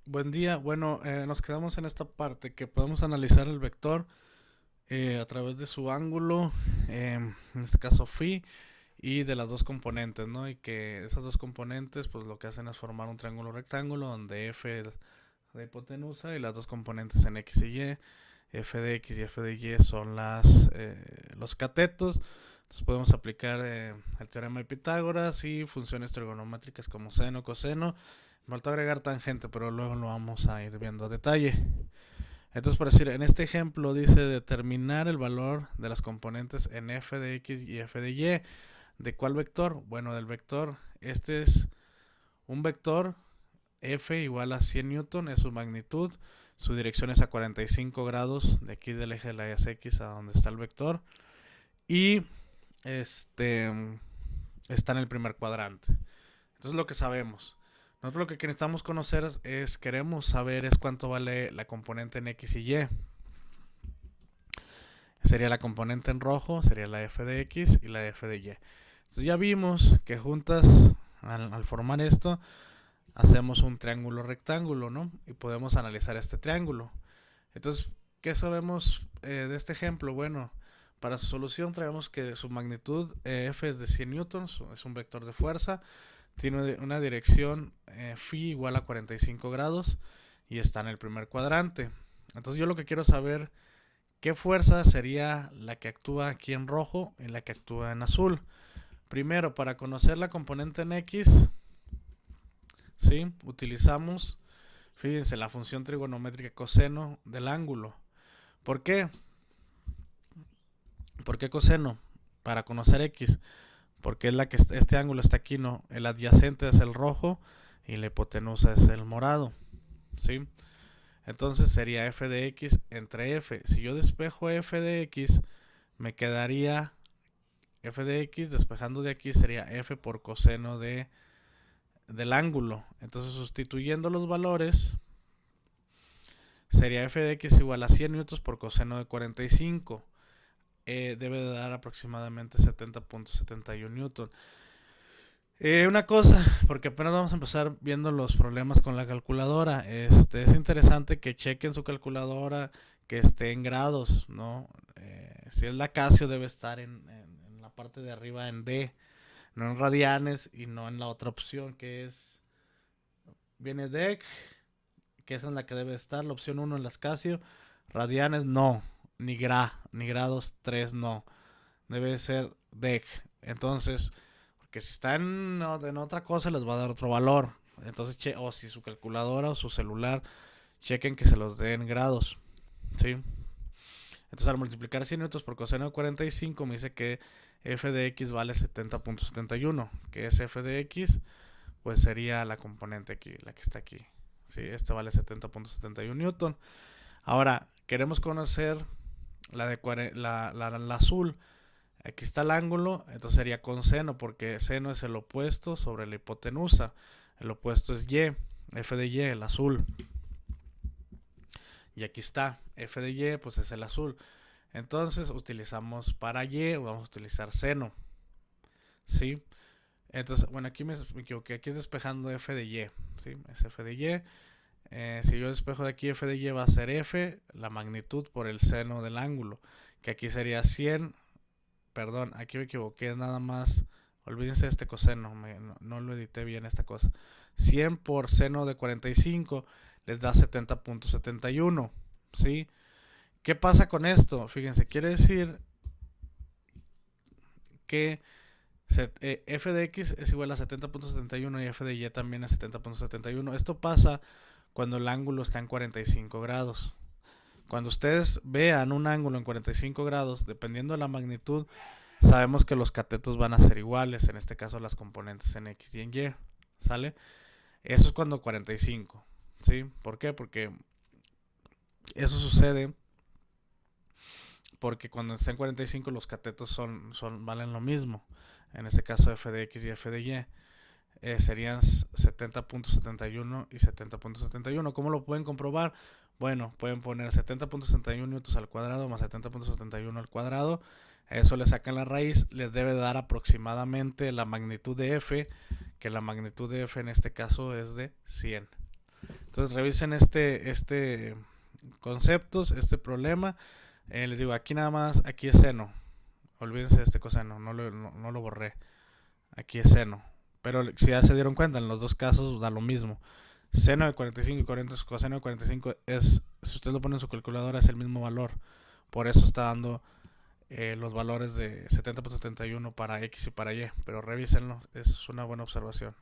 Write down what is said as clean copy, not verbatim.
Buen día. Bueno, nos quedamos en esta parte que podemos analizar el vector a través de su ángulo, en este caso phi, y de las dos componentes, ¿no? Y que esas dos componentes, pues lo que hacen es formar un triángulo rectángulo donde f es la hipotenusa y las dos componentes en x y y, f de x y f de y son los catetos. Entonces podemos aplicar el teorema de Pitágoras y funciones trigonométricas como seno, coseno. Me faltó agregar tangente, pero luego lo vamos a ir viendo a detalle. Entonces, por decir, en este ejemplo dice determinar el valor de las componentes en f de x y f de y. ¿De cuál vector? Bueno, del vector. Este es un vector f igual a 100 newton, es su magnitud. Su dirección es a 45 grados de aquí del eje de la x a donde está el vector. Y este está en el primer cuadrante. Entonces, lo que sabemos. Nosotros lo que necesitamos conocer queremos saber es cuánto vale la componente en x y y. Sería la componente en rojo, sería la f de x y la f de y. Entonces ya vimos que juntas, al formar esto, hacemos un triángulo rectángulo, ¿no? Y podemos analizar este triángulo. Entonces, ¿qué sabemos de este ejemplo? Bueno, para su solución traemos que su magnitud f es de 100 newtons, es un vector de fuerza. Tiene una dirección phi igual a 45 grados y está en el primer cuadrante. Entonces yo lo que quiero saber, ¿qué fuerza sería la que actúa aquí en rojo y la que actúa en azul? Primero, para conocer la componente en x, ¿sí? Utilizamos, fíjense, la función trigonométrica coseno del ángulo. ¿Por qué? ¿Por qué coseno? Para conocer x, porque es la que este ángulo está aquí, no, el adyacente es el rojo y la hipotenusa es el morado, ¿sí? Entonces sería f de x entre f. Si yo despejo f de x, me quedaría f de x, despejando de aquí sería f por coseno del ángulo. Entonces sustituyendo los valores, sería f de x igual a 100 newtons por coseno de 45. Debe de dar aproximadamente 70.71 newton. Una cosa, porque apenas vamos a empezar viendo los problemas con la calculadora. Es interesante que chequen su calculadora, que esté en grados, ¿no? Si es la Casio debe estar en la parte de arriba en D, no en radianes y no en la otra opción que es, viene DEC, que esa es la que debe estar, la opción uno en las Casio. Radianes no, ni grados 3 no, debe ser DEC. Entonces, que si está en otra cosa les va a dar otro valor. Entonces, o si su calculadora o su celular, chequen que se los den grados, ¿sí? Entonces, al multiplicar 100 newtons por coseno de 45, me dice que f de x vale 70.71, que es f de x, pues sería la componente aquí, la que está aquí, ¿sí? Este vale 70.71 newton. Ahora, queremos conocer la azul. Aquí está el ángulo, entonces sería con seno, porque seno es el opuesto sobre la hipotenusa. El opuesto es y, f de y, el azul. Y aquí está, f de y, pues es el azul. Entonces utilizamos para y, vamos a utilizar seno. ¿Sí? Entonces, bueno, aquí me equivoqué, aquí es despejando f de y. ¿Sí? Es f de y. Si yo despejo de aquí f de y va a ser f, la magnitud por el seno del ángulo, que aquí sería 100. Perdón, aquí me equivoqué, es nada más, olvídense de este coseno, no lo edité bien esta cosa. 100 por seno de 45 les da 70.71, ¿sí? ¿Qué pasa con esto? Fíjense, quiere decir que f de x es igual a 70.71 y f de y también a 70.71. Esto pasa cuando el ángulo está en 45 grados. Cuando ustedes vean un ángulo en 45 grados, dependiendo de la magnitud, sabemos que los catetos van a ser iguales, en este caso las componentes en x y en y, ¿sale? Eso es cuando 45, ¿sí? ¿Por qué? Porque eso sucede porque cuando está en 45 los catetos valen lo mismo, en este caso f de x y f de y. Serían 70.71 y 70.71. ¿Cómo lo pueden comprobar? Bueno, pueden poner 70.71 newtons al cuadrado más 70.71 al cuadrado. A eso le sacan la raíz. Les debe dar aproximadamente la magnitud de f, que la magnitud de f en este caso es de 100. Entonces revisen este conceptos, este problema. Les digo, aquí nada más, aquí es seno. Olvídense de este coseno, no lo borré. Aquí es seno. Pero si ya se dieron cuenta, en los dos casos da lo mismo. Seno de 45 y coseno de 45 es, si usted lo pone en su calculadora, es el mismo valor. Por eso está dando los valores de 70.71 para X y para Y. Pero revísenlo, es una buena observación.